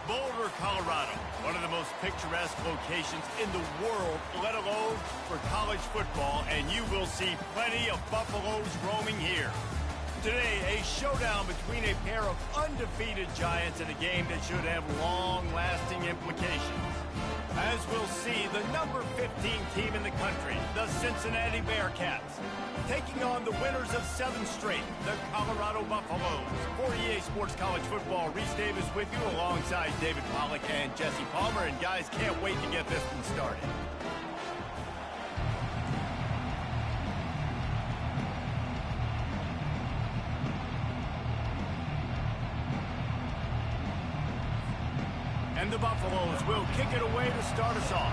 Boulder, Colorado, one of the most picturesque locations in the world, let alone for college football, and you will see plenty of Buffaloes roaming here. Today, a showdown between a pair of undefeated giants in a game that should have long-lasting implications. As we'll see, the number 15 team in the country, the Cincinnati Bearcats, taking on the winners of 7 straight, the Colorado Buffaloes. For EA Sports College Football, Reese Davis with you alongside David Pollack and Jesse Palmer. And guys, can't wait to get this one started. And the Buffaloes will kick it away to start us off.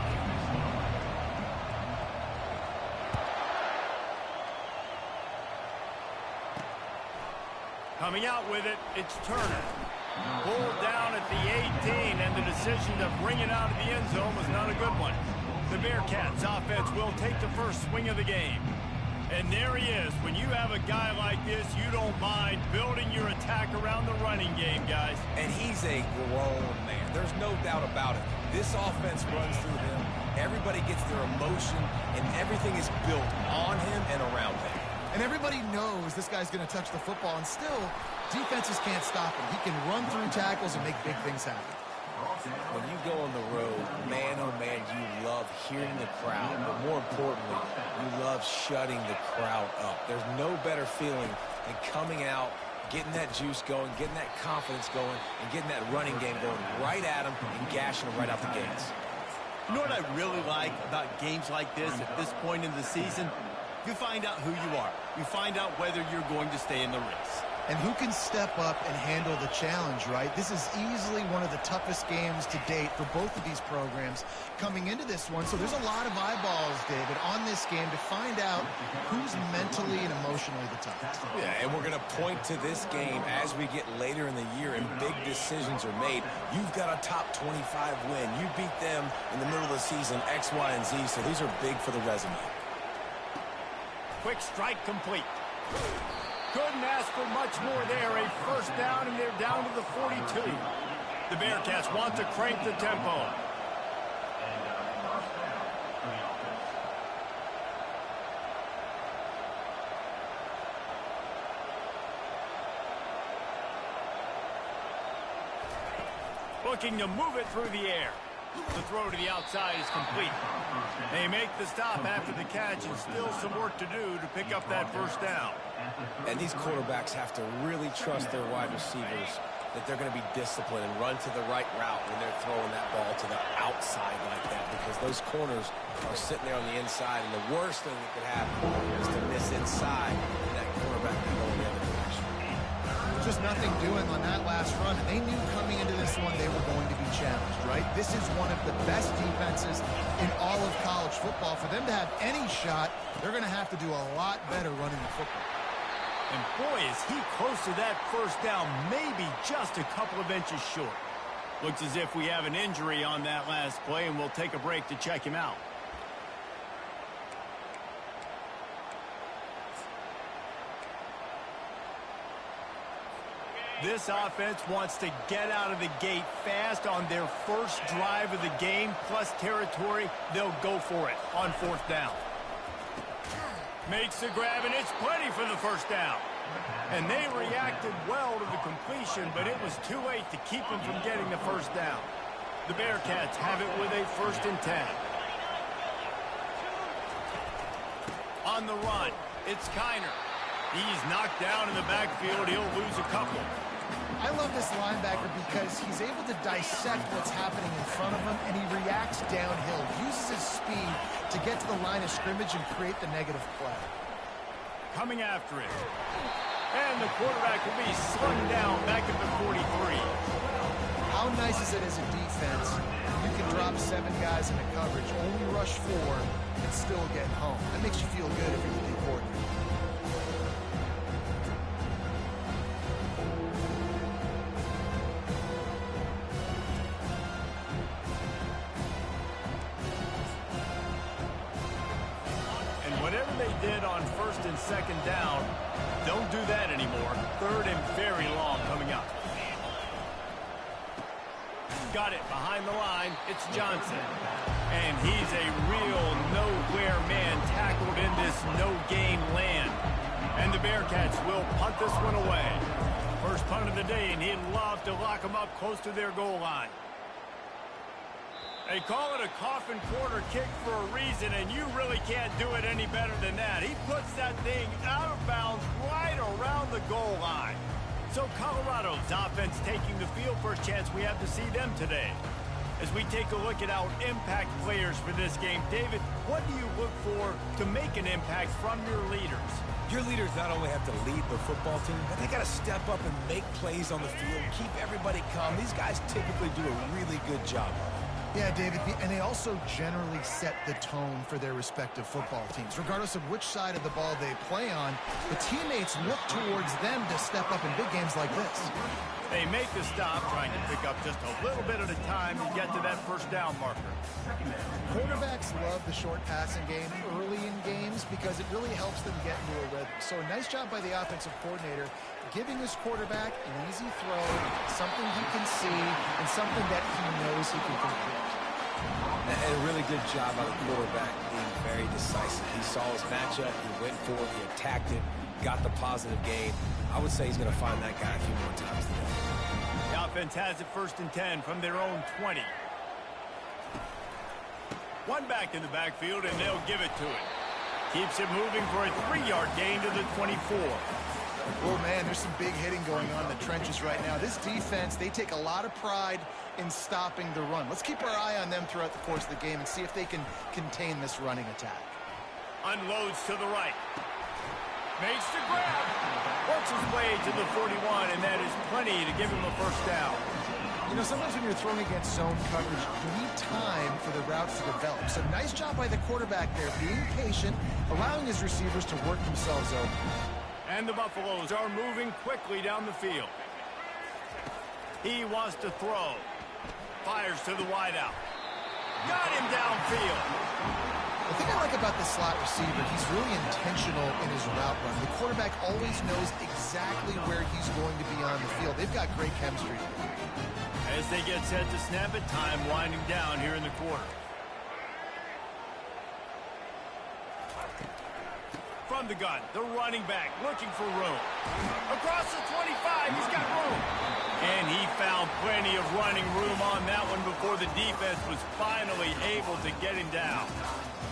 Coming out with it, it's Turner. Pulled down at the 18, and the decision to bring it out of the end zone was not a good one. The Bearcats offense will take the first swing of the game. And there he is. When you have a guy like this, you don't mind building your attack around the running game, guys. And he's a grown man. There's no doubt about it. This offense runs through him. Everybody gets their emotion, and everything is built on him and around him. And everybody knows this guy's going to touch the football, and still, defenses can't stop him. He can run through tackles and make big things happen. When you go on the road, man, oh man, you love hearing the crowd, but more importantly, you love shutting the crowd up. There's no better feeling than coming out, getting that juice going, getting that confidence going, and getting that running game going right at them and gashing them right out the gates. You know what I really like about games like this at this point in the season? You find out who you are. You find out whether you're going to stay in the race. And who can step up and handle the challenge, right? This is easily one of the toughest games to date for both of these programs coming into this one. So there's a lot of eyeballs, David, on this game to find out who's mentally and emotionally the toughest. Yeah, and we're going to point to this game as we get later in the year and big decisions are made. You've got a top 25 win. You beat them in the middle of the season, X, Y, and Z. So these are big for the resume. Quick strike complete. Couldn't ask for much more there. A first down, and they're down to the 42. The Bearcats want to crank the tempo. Looking to move it through the air. The throw to the outside is complete. They make the stop after the catch, and still some work to do to pick up that first down. And these quarterbacks have to really trust their wide receivers that they're going to be disciplined and run to the right route when they're throwing that ball to the outside like that, because those corners are sitting there on the inside, and the worst thing that could happen is to miss inside and that quarterback can go in the other direction. Just nothing doing on that last run, and they knew coming into this one they were going to be challenged, right? This is one of the best defenses in all of college football. For them to have any shot, they're going to have to do a lot better running the football. And boy, is he close to that first down, maybe just a couple of inches short. Looks as if we have an injury on that last play, and we'll take a break to check him out. This offense wants to get out of the gate fast on their first drive of the game, plus territory. They'll go for it on fourth down. Makes the grab, and it's plenty for the first down. And they reacted well to the completion, but it was too late to keep them from getting the first down. The Bearcats have it with a 1st and 10. On the run, it's Kiner. He's knocked down in the backfield. He'll lose a couple. I love this linebacker because he's able to dissect what's happening in front of him, and he reacts downhill, uses his speed to get to the line of scrimmage and create the negative play. Coming after it. And the quarterback will be slung down back at the 43. How nice is it as a defense? You can drop 7 guys into coverage, only rush 4, and still get home. That makes you feel good if you're the D coordinator. Whatever they did on 1st and 2nd down, don't do that anymore. 3rd and very long coming up. got it behind the line. It's Johnson. And he's a real nowhere man tackled in this no-gain land. And the Bearcats will punt this one away. First punt of the day, and he'd love to lock them up close to their goal line. They call it a coffin corner kick for a reason, and you really can't do it any better than that. He puts that thing out of bounds right around the goal line. So Colorado's offense taking the field. First chance we have to see them today. As we take a look at our impact players for this game, David, what do you look for to make an impact from your leaders? Your leaders not only have to lead the football team, but they got to step up and make plays on the field, keep everybody calm. These guys typically do a really good job. Yeah, David, and they also generally set the tone for their respective football teams. Regardless of which side of the ball they play on, the teammates look towards them to step up in big games like this. They make the stop, trying to pick up just a little bit at a time to get to that first down marker. Quarterbacks love the short passing game early in games because it really helps them get into a rhythm. So a nice job by the offensive coordinator giving his quarterback an easy throw, something he can see, and something that he knows he can complete. And a really good job by the quarterback being very decisive. He saw his matchup, he went for it, he attacked it, got the positive gain. I would say he's going to find that guy a few more times today. The offense has it 1st and 10 from their own 20. One back in the backfield, and they'll give it to it. Keeps it moving for a 3-yard gain to the 24. Oh, man, there's some big hitting going on in the trenches right now. This defense, they take a lot of pride in stopping the run. Let's keep our eye on them throughout the course of the game and see if they can contain this running attack. Unloads to the right. Makes the grab. Works his way to the 41, and that is plenty to give him a first down. You know, sometimes when you're throwing against zone coverage, you need time for the routes to develop. So nice job by the quarterback there, being patient, allowing his receivers to work themselves open. And the Buffaloes are moving quickly down the field. He wants to throw. Fires to the wideout. Got him downfield. The thing I like about the slot receiver, he's really intentional in his route run. The quarterback always knows exactly where he's going to be on the field. They've got great chemistry. As they get set to snap it, time winding down here in the quarter. From the gun, the running back looking for room. Across the 25, he's got room. And he found plenty of running room on that one before the defense was finally able to get him down.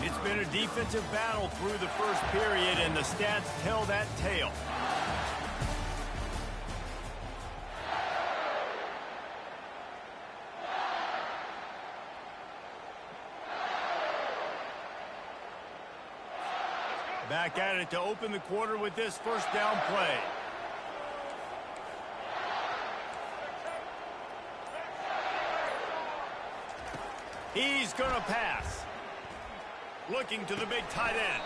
It's been a defensive battle through the first period, and the stats tell that tale. Back at it to open the quarter with this first down play. He's going to pass. Looking to the big tight end.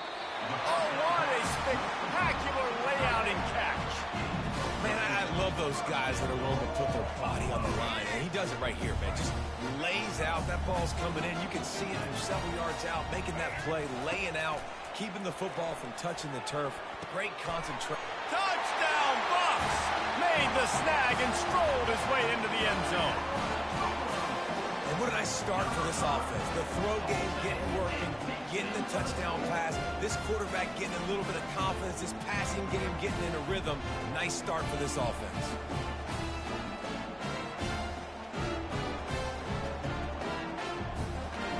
Oh, what a spectacular layout and catch. Man, I love those guys that are willing to put their body on the line. And he does it right here, man. Just lays out. That ball's coming in. You can see it from several yards out, making that play, laying out, keeping the football from touching the turf. Great concentration. Touchdown, Bucks! Made the snag and strolled his way into the end zone. And what a nice start for this offense. The throw game getting working, getting the touchdown pass. This quarterback getting a little bit of confidence. This passing game getting in a rhythm. Nice start for this offense.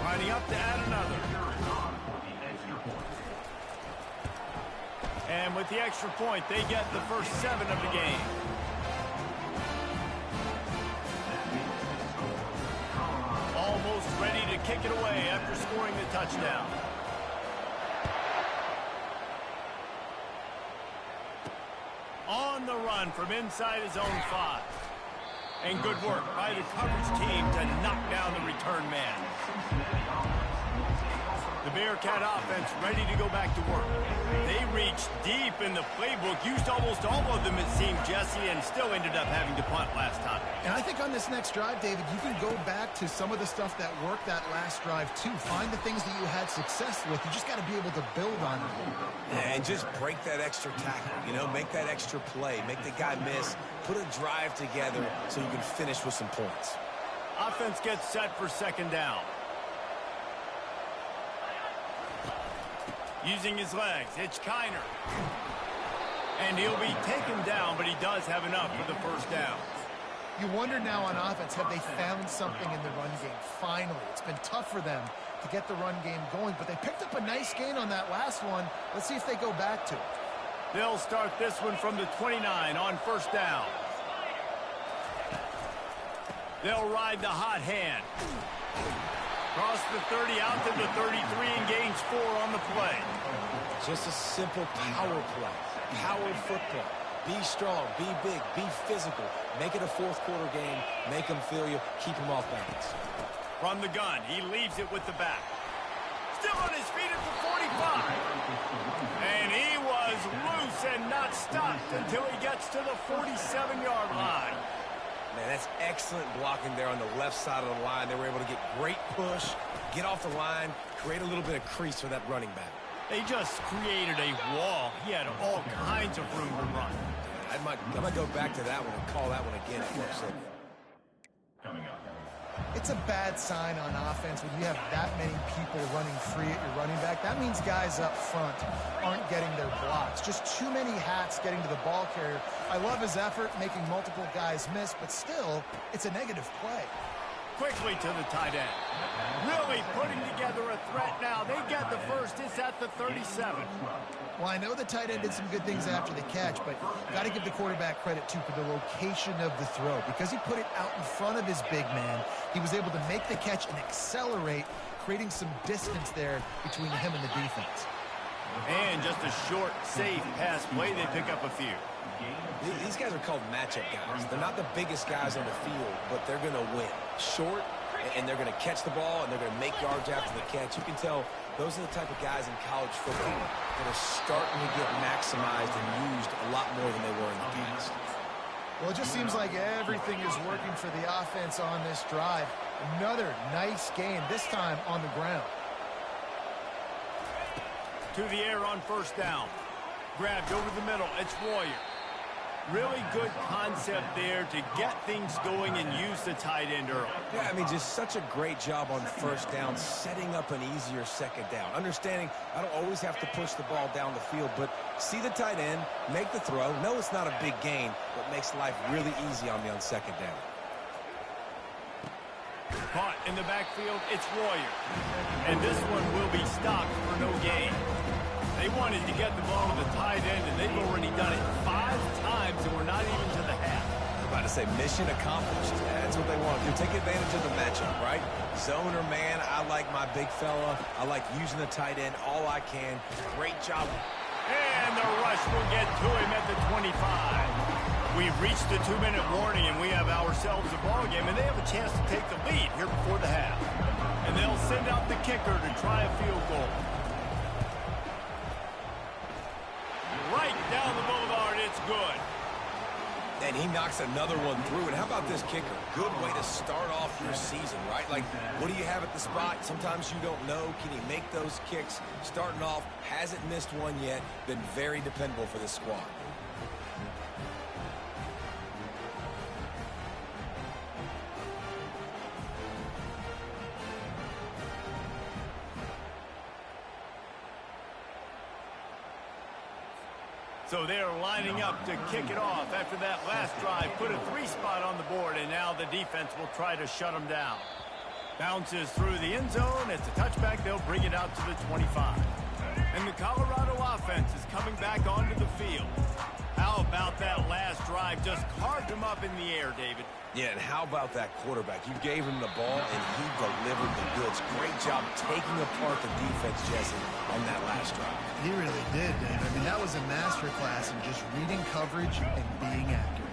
Lining up to add another. And with the extra point, they get the first 7 of the game. Almost ready to kick it away after scoring the touchdown. On the run from inside his own 5. And good work by the coverage team to knock down the return man. The Bearcat offense ready to go back to work. They reached deep in the playbook, used almost all of them, it seemed, Jesse, and still ended up having to punt last time. And I think on this next drive, David, you can go back to some of the stuff that worked that last drive, too. Find the things that you had success with. You just got to be able to build on it. And just break that extra tackle, you know, make that extra play, make the guy miss, put a drive together so you can finish with some points. Offense gets set for second down. Using his legs, it's Kiner. And he'll be taken down, but he does have enough for the first down. You wonder now on offense, have they found something in the run game? Finally, it's been tough for them to get the run game going, but they picked up a nice gain on that last one. Let's see if they go back to it. They'll start this one from the 29 on first down. They'll ride the hot hand. Cross the 30 out to the 33 and gains 4 on the play. Just a simple power play. Power football. Be strong, be big, be physical. Make it a fourth quarter game. Make them feel you. Keep them off balance. From the gun, he leaves it with the back. Still on his feet at the 45. And he was loose and not stopped until he gets to the 47-yard line. Man, that's excellent blocking there on the left side of the line. They were able to get great push, get off the line, create a little bit of crease for that running back. They just created a wall. He had all kinds of room to run. I might go back to that one and call that one again. It's a bad sign on offense when you have that many people running free at your running back. That means guys up front aren't getting their blocks. Just too many hats getting to the ball carrier. I love his effort, making multiple guys miss, but still, it's a negative play. Quickly to the tight end. Really putting together a threat now. They get the first. It's at the 37. Well, I know the tight end did some good things after the catch, but got to give the quarterback credit, too, for the location of the throw. Because he put it out in front of his big man, he was able to make the catch and accelerate, creating some distance there between him and the defense. And just a short, safe pass play. They pick up a few. These guys are called matchup guys. They're not the biggest guys on the field, but they're going to win. Short, and they're going to catch the ball, and they're going to make yards after the catch. You can tell those are the type of guys in college football that are starting to get maximized and used a lot more than they were in the past. Well, it just seems like everything is working for the offense on this drive. Another nice game, this time on the ground. To the air on first down. Grabbed over the middle. It's Royer. Really good concept there to get things going and use the tight end early. Yeah, I mean, just such a great job on first down, setting up an easier second down. Understanding I don't always have to push the ball down the field, but see the tight end, make the throw. No, it's not a big gain, but makes life really easy on me on second down. Caught in the backfield, it's Royer. And this one will be stopped for no gain. They wanted to get the ball to the tight end, and they've already done it 5 times, and we're not even to the half. I'm about to say mission accomplished. That's what they want to do. Take advantage of the matchup, right? Zone or man, I like my big fella. I like using the tight end all I can. Great job. And the rush will get to him at the 25. We've reached the 2-minute warning, and we have ourselves a ball game, and they have a chance to take the lead here before the half. And they'll send out the kicker to try a field goal. Right down the boulevard, it's good. And he knocks another one through. And how about this kicker? Good way to start off your season, right? Like, what do you have at the spot? Sometimes you don't know. Can he make those kicks? Starting off, hasn't missed one yet. Been very dependable for this squad. So they're lining up to kick it off after that last drive. Put a 3-spot on the board, and now the defense will try to shut them down. Bounces through the end zone. It's a touchback. They'll bring it out to the 25. And the Colorado offense is coming back onto the field. How about that last drive? Just carved him up in the air, David. Yeah, and how about that quarterback? You gave him the ball, and he delivered the goods. Great job taking apart the defense, Jesse, on that last drive. He really did, Dave. I mean, that was a masterclass in just reading coverage and being accurate.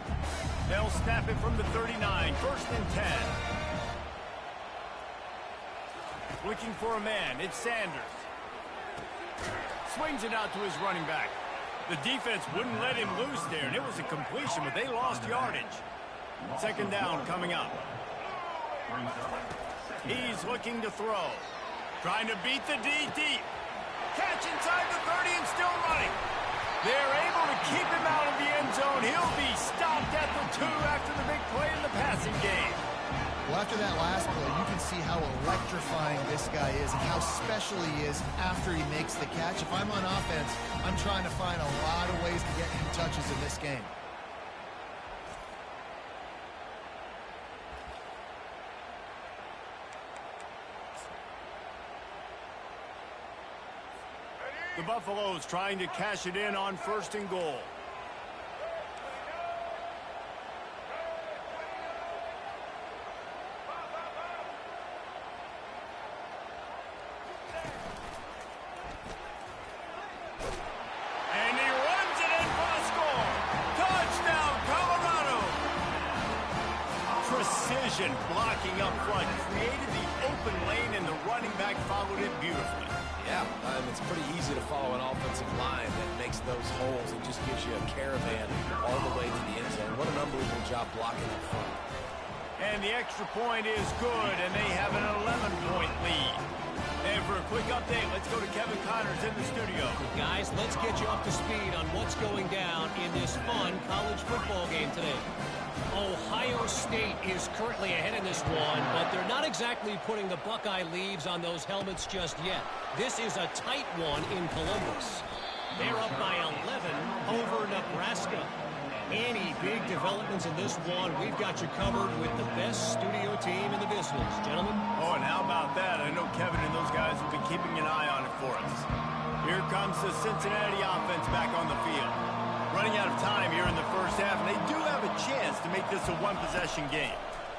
They'll snap it from the 39, 1st and 10. Looking for a man, it's Sanders. Swings it out to his running back. The defense wouldn't let him loose there, and it was a completion, but they lost yardage. Second down coming up. He's looking to throw. Trying to beat the D deep. Catch inside the 30 and still running. They're able to keep him out of the end zone. He'll be stopped at the 2 after the big play in the passing game. Well, after that last play, you can see how electrifying this guy is and how special he is after he makes the catch. If I'm on offense, I'm trying to find a lot of ways to get him touches in this game. The Buffaloes trying to cash it in on 1st and goal. And he runs it in for a score. Touchdown, Colorado. Precision blocking up front created the open lane, and the running back followed it beautifully. Yeah, it's pretty easy to follow an offensive line that makes those holes and just gives you a caravan all the way to the end zone. What an unbelievable job blocking up front. And the extra point is good, and they have an 11-point lead. And for a quick update, let's go to Kevin Connors in the studio. Guys, let's get you up to speed on what's going down in this fun college football game today. Ohio State is currently ahead in this one, but they're not exactly putting the Buckeye leaves on those helmets just yet. This is a tight one in Columbus. They're up by 11 over Nebraska. Any big developments in this one, we've got you covered with the best studio team in the business, gentlemen. Oh, and how about that? I know Kevin and those guys will be keeping an eye on it for us. Here comes the Cincinnati offense back on the field. Running out of time here in the first half, and they do have a chance to make this a one-possession game.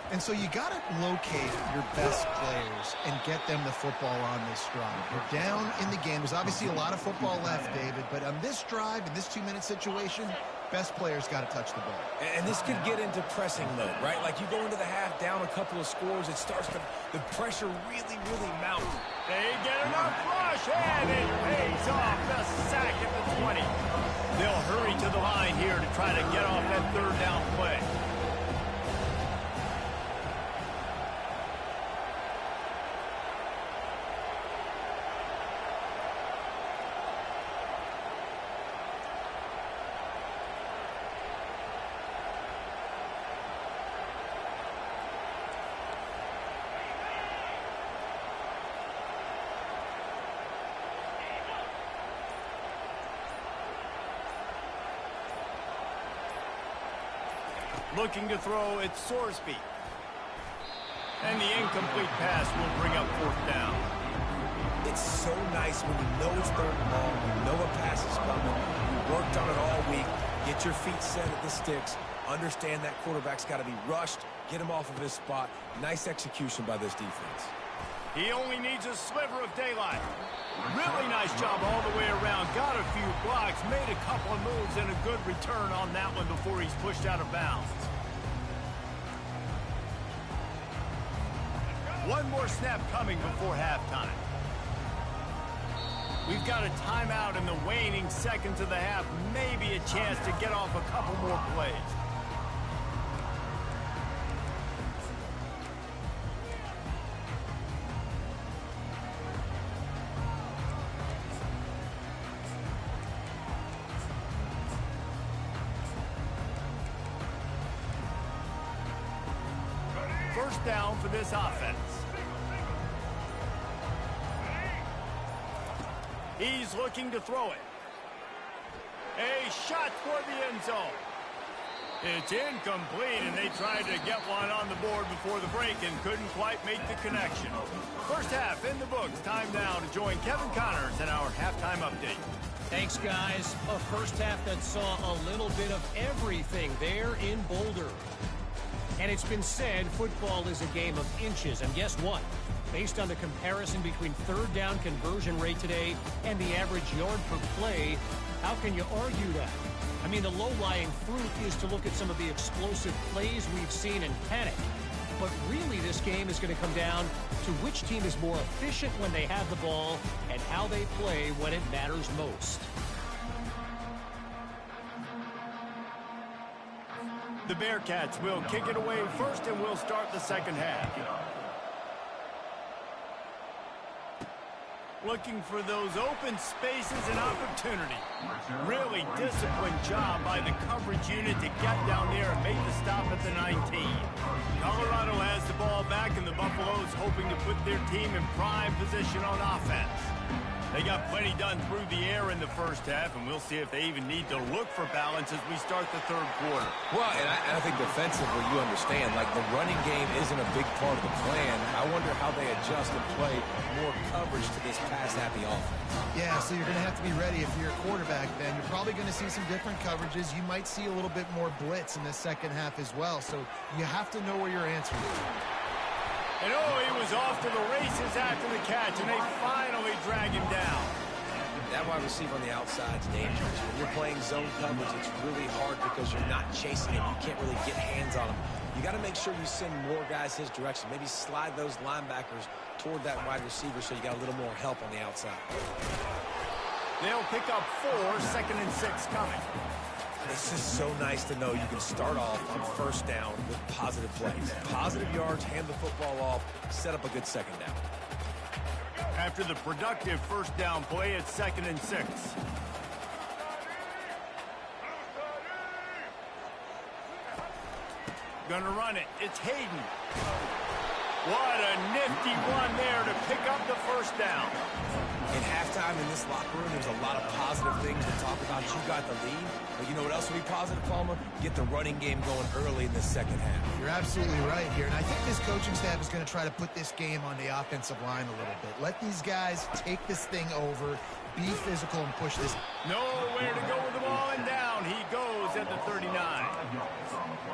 And so you got to locate your best players and get them the football on this drive. You're down in the game. There's obviously a lot of football left, David, but on this drive, in this 2-minute situation, best players got to touch the ball. And this could get into pressing mode, right? Like you go into the half down a couple of scores, it starts to, the pressure really mount. They get enough rush, and it pays off. The sack at the 20. They'll hurry to the line here to try to get off that 3rd down play. Looking to throw, it's Sorsby. And the incomplete pass will bring up 4th down. It's so nice when you know it's 3rd and long, you know a pass is coming, you worked on it all week, get your feet set at the sticks, understand that quarterback's got to be rushed, get him off of his spot. Nice execution by this defense. He only needs a sliver of daylight. Really nice job all the way around. Got a few blocks, made a couple of moves, and a good return on that one before he's pushed out of bounds. One more snap coming before halftime. We've got a timeout in the waning seconds of the half. Maybe a chance to get off a couple more plays. First down for this offense. He's looking to throw it. A shot toward the end zone. It's incomplete, and they tried to get one on the board before the break and couldn't quite make the connection. First half in the books. Time now to join Kevin Connors in our halftime update. Thanks, guys. A first half that saw a little bit of everything there in Boulder. And it's been said football is a game of inches. And guess what? Based on the comparison between 3rd down conversion rate today and the average yard per play, how can you argue that? I mean, the low-lying fruit is to look at some of the explosive plays we've seen and panic. But really, this game is going to come down to which team is more efficient when they have the ball and how they play when it matters most. The Bearcats will kick it away first, and we'll start the second half. looking for those open spaces and opportunity. Really disciplined job by the coverage unit to get down there and make the stop at the 19. Colorado has the ball back, and the Buffaloes hoping to put their team in prime position on offense. They got plenty done through the air in the first half, and we'll see if they even need to look for balance as we start the third quarter. Well, and I think defensively, you understand, like the running game isn't a big part of the plan. I wonder how they adjust and play more coverage to this pass-happy offense. Yeah, so you're going to have to be ready if you're a quarterback then. You're probably going to see some different coverages. You might see a little bit more blitz in the second half as well, so you have to know where your answer is. And he was off to the races after the catch, and they finally drag him down. That wide receiver on the outside is dangerous. When you're playing zone coverage, it's really hard because you're not chasing him. You can't really get hands on him. You got to make sure you send more guys his direction. Maybe slide those linebackers toward that wide receiver so you got a little more help on the outside. They'll pick up 4, 2nd and 6 coming. This is so nice to know you can start off on first down with positive plays. Positive yards, hand the football off, set up a good second down. After the productive first down play, it's 2nd and 6. Gonna run it. It's Hayden. What a nifty run there to pick up the first down. In halftime in this locker room, there's a lot of positive things to talk about. You got the lead. But you know what else will be positive, Palmer? Get the running game going early in the second half. You're absolutely right here. And I think this coaching staff is going to try to put this game on the offensive line a little bit. Let these guys take this thing over, be physical, and push this. Nowhere to go with the ball, and down he goes at the 39.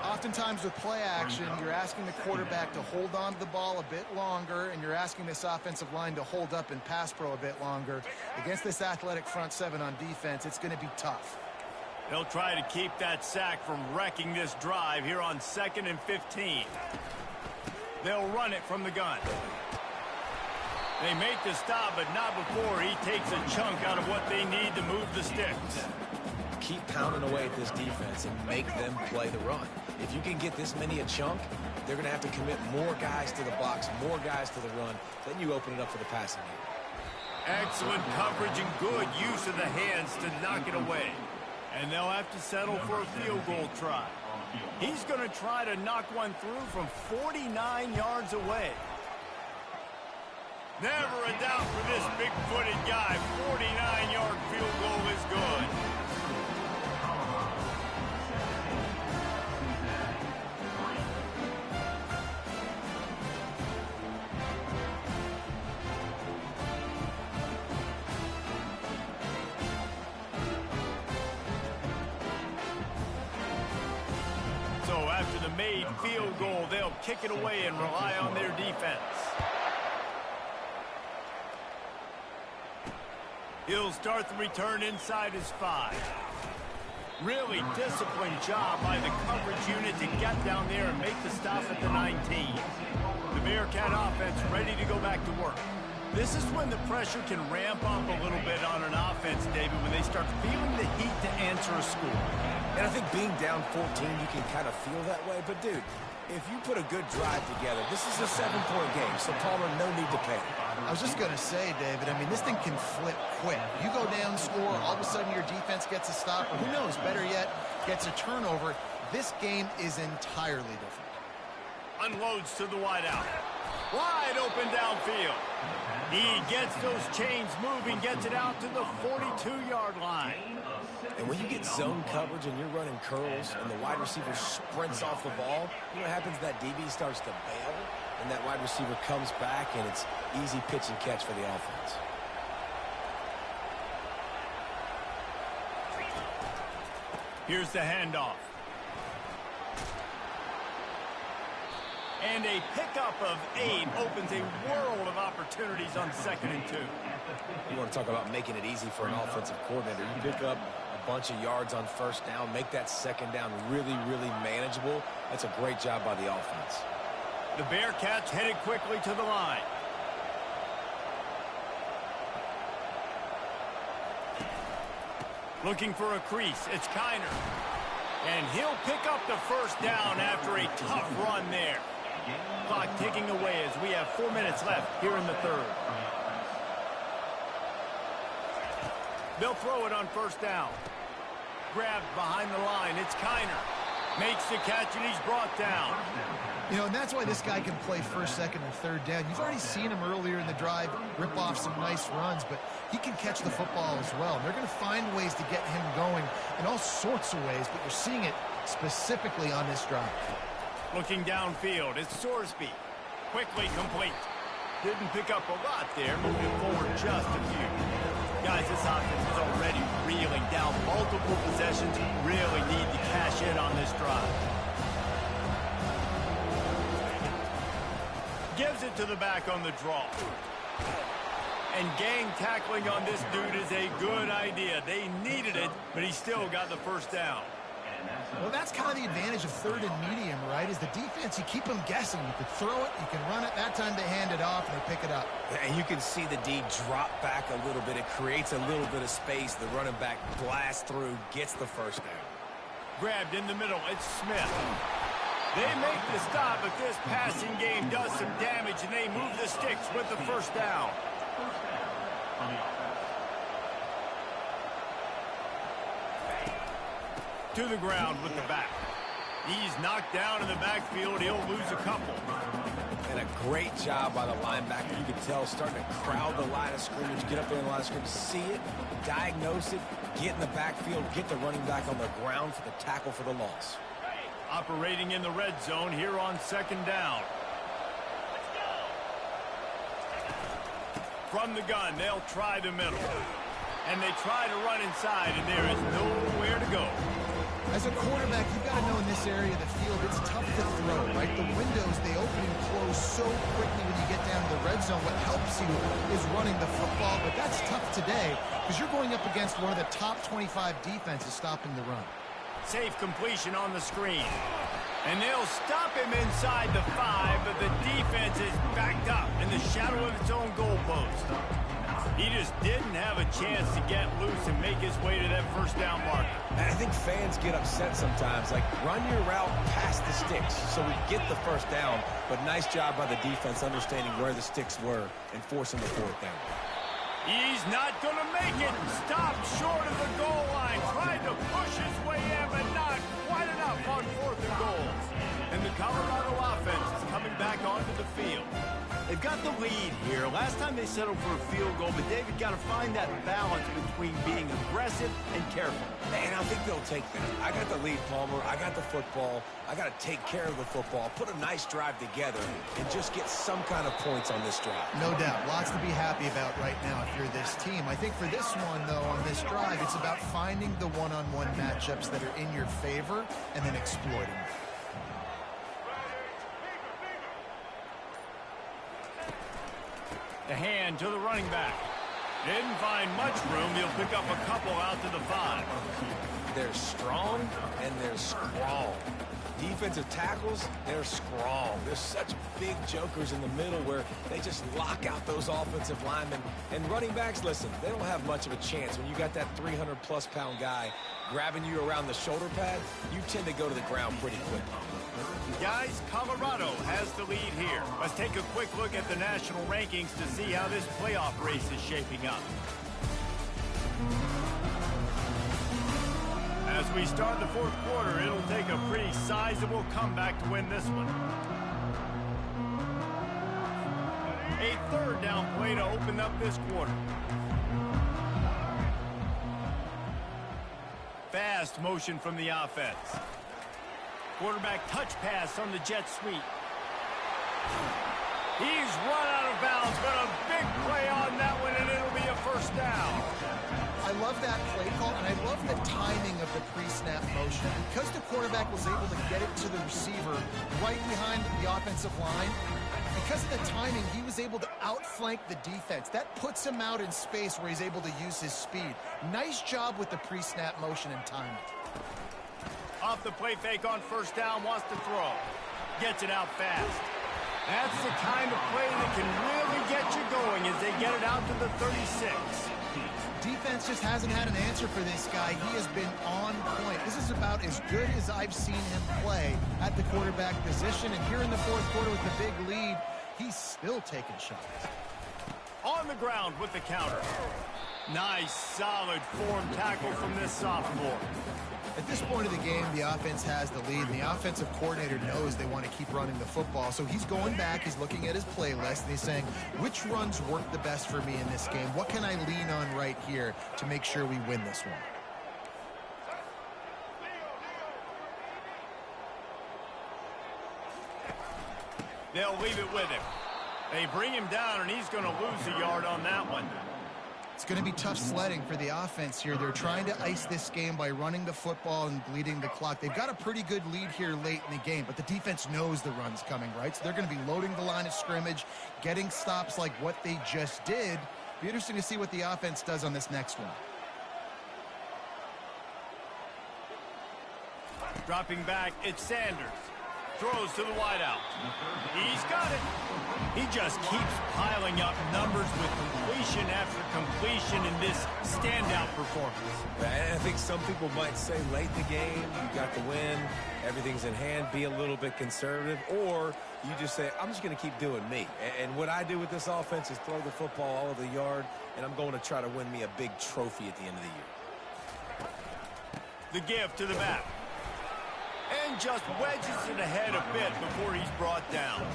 Oftentimes with play action, you're asking the quarterback to hold on to the ball a bit longer, and you're asking this offensive line to hold up in pass pro a bit longer. Against this athletic front seven on defense, it's going to be tough. They'll try to keep that sack from wrecking this drive here on 2nd and 15. They'll run it from the gun. They make the stop, but not before he takes a chunk out of what they need to move the sticks. Keep pounding away at this defense and make them play the run. If you can get this many a chunk, they're going to have to commit more guys to the box, more guys to the run. Then you open it up for the passing game. Excellent coverage and good use of the hands to knock it away. And they'll have to settle for a field goal try. He's going to try to knock one through from 49 yards away. Never a doubt for this big-footed guy. 49-yard field goal is good. So after the made field goal, they'll kick it away and rely on their defense. He'll start the return inside his 5. Really disciplined job by the coverage unit to get down there and make the stop at the 19. The Bearcat offense ready to go back to work. This is when the pressure can ramp up a little bit on an offense, David, when they start feeling the heat to answer a score. And I think being down 14, you can kind of feel that way. But, dude, if you put a good drive together, this is a 7-point game, so Palmer, no need to panic. I was just going to say, David, I mean, this thing can flip quick. You go down, score, all of a sudden your defense gets a stop, or who knows, better yet, gets a turnover. This game is entirely different. Unloads to the wideout. Wide open downfield. He gets those chains moving, gets it out to the 42-yard line. And when you get zone coverage and you're running curls and the wide receiver sprints off the ball, you know what happens? That DB starts to bail, and that wide receiver comes back, and it's easy pitch and catch for the offense. Here's the handoff. And a pickup of 8 opens a world of opportunities on 2nd and 2. You want to talk about making it easy for an offensive coordinator. You pick up a bunch of yards on first down, make that second down really, really manageable. That's a great job by the offense. The Bearcats headed quickly to the line. Looking for a crease. It's Kiner. And he'll pick up the first down after a tough run there. Clock ticking away as we have 4 minutes left here in the third. They'll throw it on first down. Grabbed behind the line. It's Kiner. Makes the catch, and he's brought down. You know, and that's why this guy can play first, second, and third down. You've already seen him earlier in the drive rip off some nice runs, but he can catch the football as well. And they're going to find ways to get him going in all sorts of ways, but you're seeing it specifically on this drive. Looking downfield, it's Sorsby. Quickly complete. Didn't pick up a lot there, moving forward just a few. Guys, this offense is already reeling down multiple possessions. Really need to cash in on this drive. Gives it to the back on the draw. And gang tackling on this dude is a good idea. They needed it, but he still got the first down. Well, that's kind of the advantage of third and medium, right? Is the defense, you keep them guessing. You can throw it, you can run it. That time they hand it off and they pick it up. And you can see the D drop back a little bit. It creates a little bit of space. The running back blasts through, gets the first down. Grabbed in the middle, it's Smith. They make the stop, but this passing game does some damage, and they move the sticks with the first down. To the ground with the back. He's knocked down in the backfield. He'll lose a couple. And a great job by the linebacker. You can tell starting to crowd the line of scrimmage, get up there in the line of scrimmage, see it, diagnose it, get in the backfield, get the running back on the ground for the tackle for the loss. Operating in the red zone here on second down. From the gun, they'll try the middle. And they try to run inside, and there is nowhere to go. As a quarterback, you've got to know in this area of the field, it's tough to throw, right? The windows, they open and close so quickly when you get down to the red zone. What helps you is running the football, but that's tough today because you're going up against one of the top 25 defenses stopping the run. Safe completion on the screen. And they'll stop him inside the 5, but the defense is backed up in the shadow of its own goalpost. He just didn't have a chance to get loose and make his way to that first down marker. And I think fans get upset sometimes, like run your route past the sticks so we get the first down, but nice job by the defense understanding where the sticks were and forcing the fourth down. He's not going to make it. Stopped short of the goal line. Tried to push his way in, but not quite enough on 4th and goal. And the Colorado offense is coming back onto the field. They've got the lead here. Last time they settled for a field goal, but David got to find that balance between being aggressive and careful. And I think they'll take that. I got the lead, Palmer. I got the football. I got to take care of the football, put a nice drive together, and just get some kind of points on this drive. No doubt. Lots to be happy about right now if you're this team. I think for this one, though, on this drive, it's about finding the one-on-one matchups that are in your favor and then exploiting them. The hand to the running back. Didn't find much room. He'll pick up a couple out to the 5. They're strong and they're strong. Defensive tackles, they're strong. There's such big jokers in the middle where they just lock out those offensive linemen. And running backs, listen, they don't have much of a chance. When you got that 300-plus pound guy grabbing you around the shoulder pad, you tend to go to the ground pretty quick. Guys, Colorado has the lead here. Let's take a quick look at the national rankings to see how this playoff race is shaping up. As we start the 4th quarter, it'll take a pretty sizable comeback to win this one. A 3rd down play to open up this quarter. Fast motion from the offense. Quarterback touch pass on the jet sweep. He's run out of bounds, but a big play on that one, and it'll be a first down. I love that play call, and I love the timing of the pre-snap motion. Because the quarterback was able to get it to the receiver right behind the offensive line, because of the timing, he was able to outflank the defense. That puts him out in space where he's able to use his speed. Nice job with the pre-snap motion and timing. Off the play fake on first down, wants to throw. Gets it out fast. That's the kind of play that can really get you going as they get it out to the 36. Defense just hasn't had an answer for this guy. He has been on point. This is about as good as I've seen him play at the quarterback position. And here in the 4th quarter with the big lead, he's still taking shots. On the ground with the counter. Nice, solid form tackle from this sophomore. At this point of the game, the offense has the lead, and the offensive coordinator knows they want to keep running the football. So he's going back, he's looking at his playlist, and he's saying, which runs work the best for me in this game? What can I lean on right here to make sure we win this one? They'll leave it with him. They bring him down, and he's going to lose a yard on that one. It's going to be tough sledding for the offense here. They're trying to ice this game by running the football and bleeding the clock. They've got a pretty good lead here late in the game, but the defense knows the run's coming, right? So they're going to be loading the line of scrimmage, getting stops like what they just did. Be interesting to see what the offense does on this next one. Dropping back, it's Sanders. Throws to the wideout. He's got it. He just keeps piling up numbers with completion after completion in this standout performance. And I think some people might say late in the game, you got the win, everything's in hand, be a little bit conservative, or you just say, I'm just going to keep doing me. And what I do with this offense is throw the football all over the yard, and I'm going to try to win me a big trophy at the end of the year. The give to the back. And just wedges it ahead a bit before he's brought down.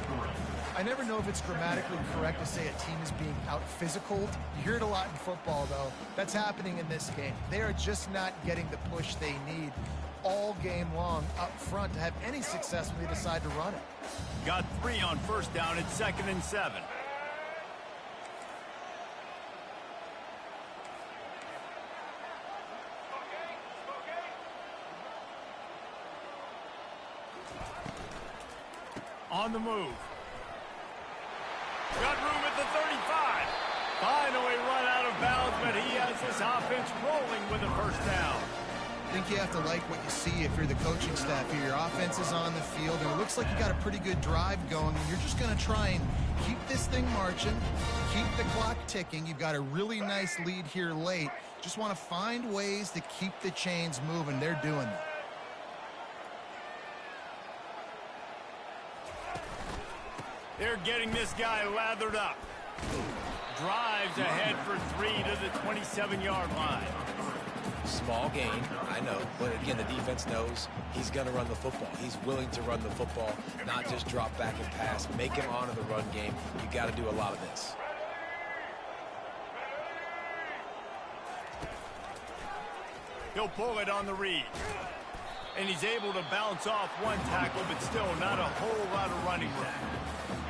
I never know if it's grammatically correct to say a team is being out-physicaled. You hear it a lot in football, though. That's happening in this game. They are just not getting the push they need all game long up front to have any success when they decide to run it. Got 3 on first down. It's 2nd and 7. On the move. Got room at the 35. Finally run out of bounds, but he has his offense rolling with a first down. I think you have to like what you see if you're the coaching staff here. Your offense is on the field, and it looks like you got a pretty good drive going, and you're just going to try and keep this thing marching, keep the clock ticking. You've got a really nice lead here late. Just want to find ways to keep the chains moving. They're doing that. They're getting this guy lathered up. Drives ahead for 3 to the 27-yard line. Small gain, I know, but again, the defense knows he's going to run the football. He's willing to run the football, not just drop back and pass, make him honor the run game. You got to do a lot of this. He'll pull it on the read. And he's able to bounce off one tackle, but still not a whole lot of running room.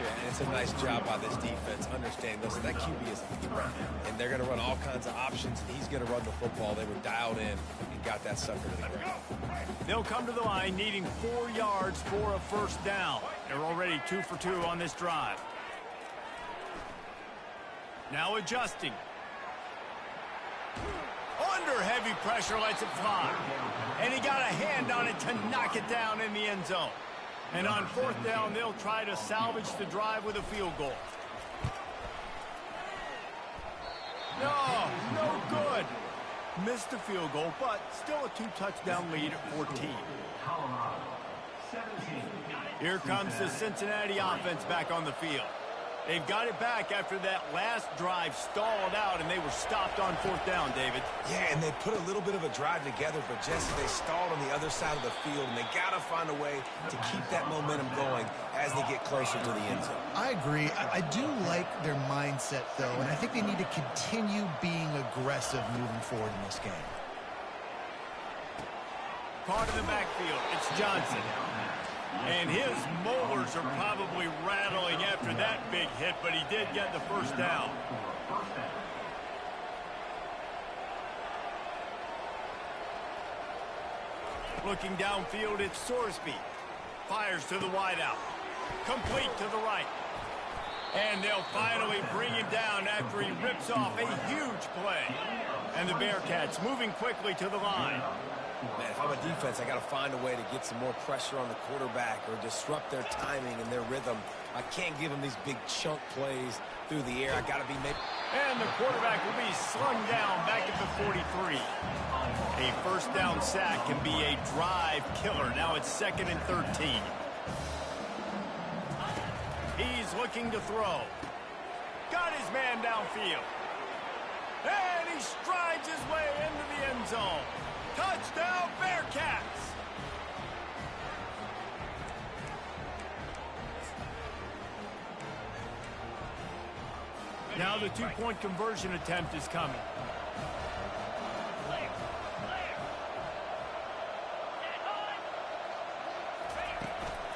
Yeah, and it's a nice job by this defense. Understand, listen, that QB is a threat, and they're going to run all kinds of options. He's going to run the football. They were dialed in and got that sucker to the ground. They'll come to the line needing 4 yards for a first down. They're already 2 for 2 on this drive. Now adjusting. Under heavy pressure, lets it fly. And he got a hand on it to knock it down in the end zone. And on 4th down, they'll try to salvage the drive with a field goal. No good. Missed the field goal, but still a 2-touchdown lead at 14. Here comes the Cincinnati offense back on the field. They've got it back after that last drive stalled out, and they were stopped on 4th down, David. Yeah, and they put a little bit of a drive together, but Jesse, they stalled on the other side of the field, and they got to find a way to keep that momentum going as they get closer to the end zone. I agree. I do like their mindset, though, and I think they need to continue being aggressive moving forward in this game. Caught in the backfield. It's Johnson. And his molars are probably rattling after that big hit, but he did get the first down. Looking downfield, it's Sorsby. Fires to the wideout. Complete to the right. And they'll finally bring him down after he rips off a huge play. And the Bearcats moving quickly to the line. Man, if I'm a defense, I got to find a way to get some more pressure on the quarterback or disrupt their timing and their rhythm. I can't give them these big chunk plays through the air. I got to be maybe. And the quarterback will be slung down back at the 43. A first down sack can be a drive killer. Now it's 2nd and 13. He's looking to throw. Got his man downfield. And he strides his way into the end zone. Touchdown, Bearcats! Now the two-point conversion attempt is coming.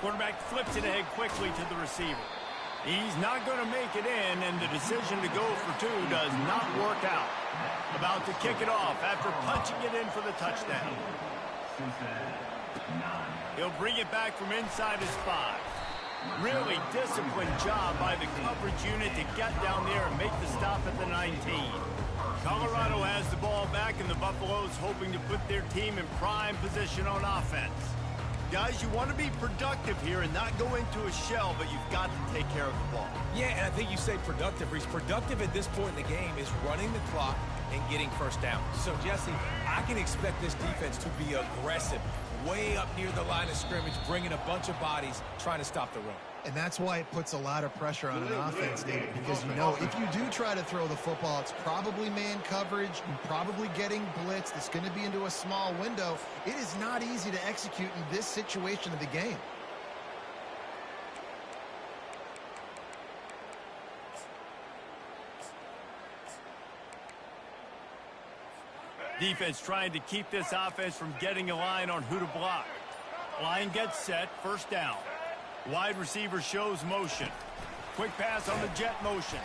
Quarterback flips it ahead quickly to the receiver. He's not going to make it in, and the decision to go for two does not work out. About to kick it off after punching it in for the touchdown. He'll bring it back from inside his 5. Really disciplined job by the coverage unit to get down there and make the stop at the 19. Colorado has the ball back, and the Buffaloes hoping to put their team in prime position on offense. Guys, you want to be productive here and not go into a shell, but you've got to take care of the ball. Yeah, and I think you say productive, Reese. Productive at this point in the game is running the clock and getting first down. So, Jesse, I can expect this defense to be aggressive, way up near the line of scrimmage, bringing a bunch of bodies, trying to stop the run. And that's why it puts a lot of pressure on an offense, David, because you know if you do try to throw the football, it's probably man coverage, you're probably getting blitzed, it's going to be into a small window. It is not easy to execute in this situation of the game. Defense trying to keep this offense from getting a line on who to block. Line gets set, first down. Wide receiver shows motion. Quick pass on the jet motion.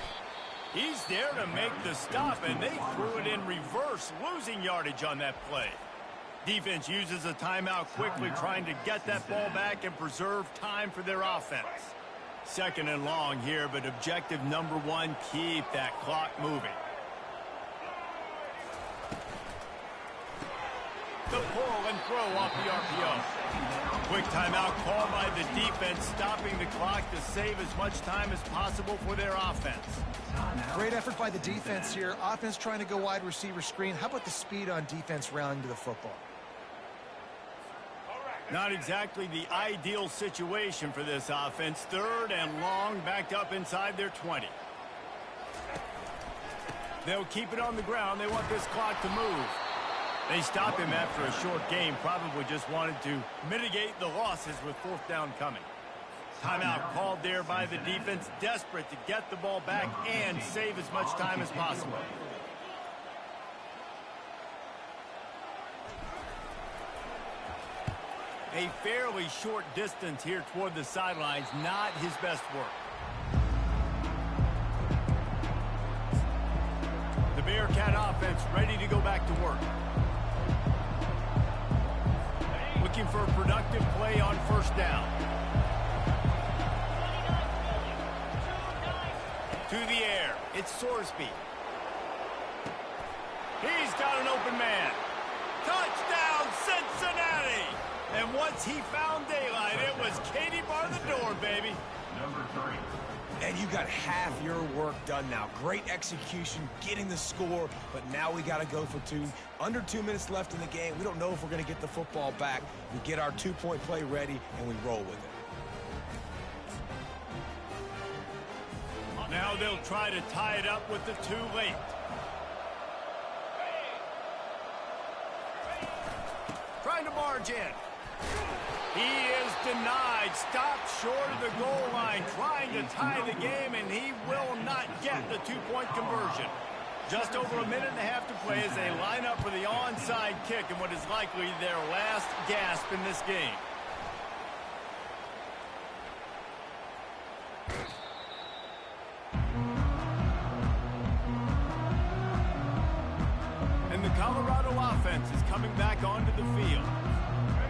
He's there to make the stop, and they threw it in reverse, losing yardage on that play. Defense uses a timeout quickly, trying to get that ball back and preserve time for their offense. Second and long here, but objective number 1, keep that clock moving. The pull and throw off the RPO. Quick timeout called by the defense, stopping the clock to save as much time as possible for their offense. Great effort by the defense here. Offense trying to go wide receiver screen. How about the speed on defense rallying to the football? Not exactly the ideal situation for this offense. Third and long, backed up inside their 20. They'll keep it on the ground. They want this clock to move. They stop him after a short game, probably just wanted to mitigate the losses with fourth down coming. Timeout called there by the defense, desperate to get the ball back and save as much time as possible. A fairly short distance here toward the sidelines, not his best work. The Bearcat offense ready to go back to work. Looking for a productive play on first down. To the air, it's Sorsby. He's got an open man. Touchdown, Cincinnati! And once he found daylight, it was Katie bar the door, baby. Number 3. And you got half your work done now. Great execution, getting the score, but now we got to go for 2. Under 2 minutes left in the game. We don't know if we're going to get the football back. We get our 2-point play ready, and we roll with it. Now they'll try to tie it up with the 2 late. Trying to barge in. He is denied, stopped short of the goal line, trying to tie the game, and he will not get the 2-point conversion. Just over a minute and a half to play as they line up for the onside kick in what is likely their last gasp in this game. And the Colorado offense is coming back onto the field.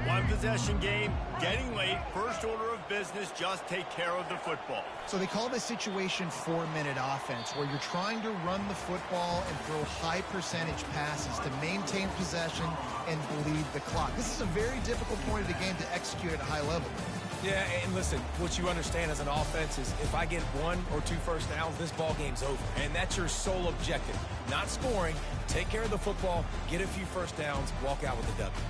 One possession game, getting late, first order of business, just take care of the football. So they call this situation 4-minute offense, where you're trying to run the football and throw high percentage passes to maintain possession and bleed the clock. This is a very difficult point of the game to execute at a high level. Yeah, and listen, what you understand as an offense is if I get 1 or 2 first downs, this ball game's over. And that's your sole objective. Not scoring, take care of the football, get a few first downs, walk out with a W.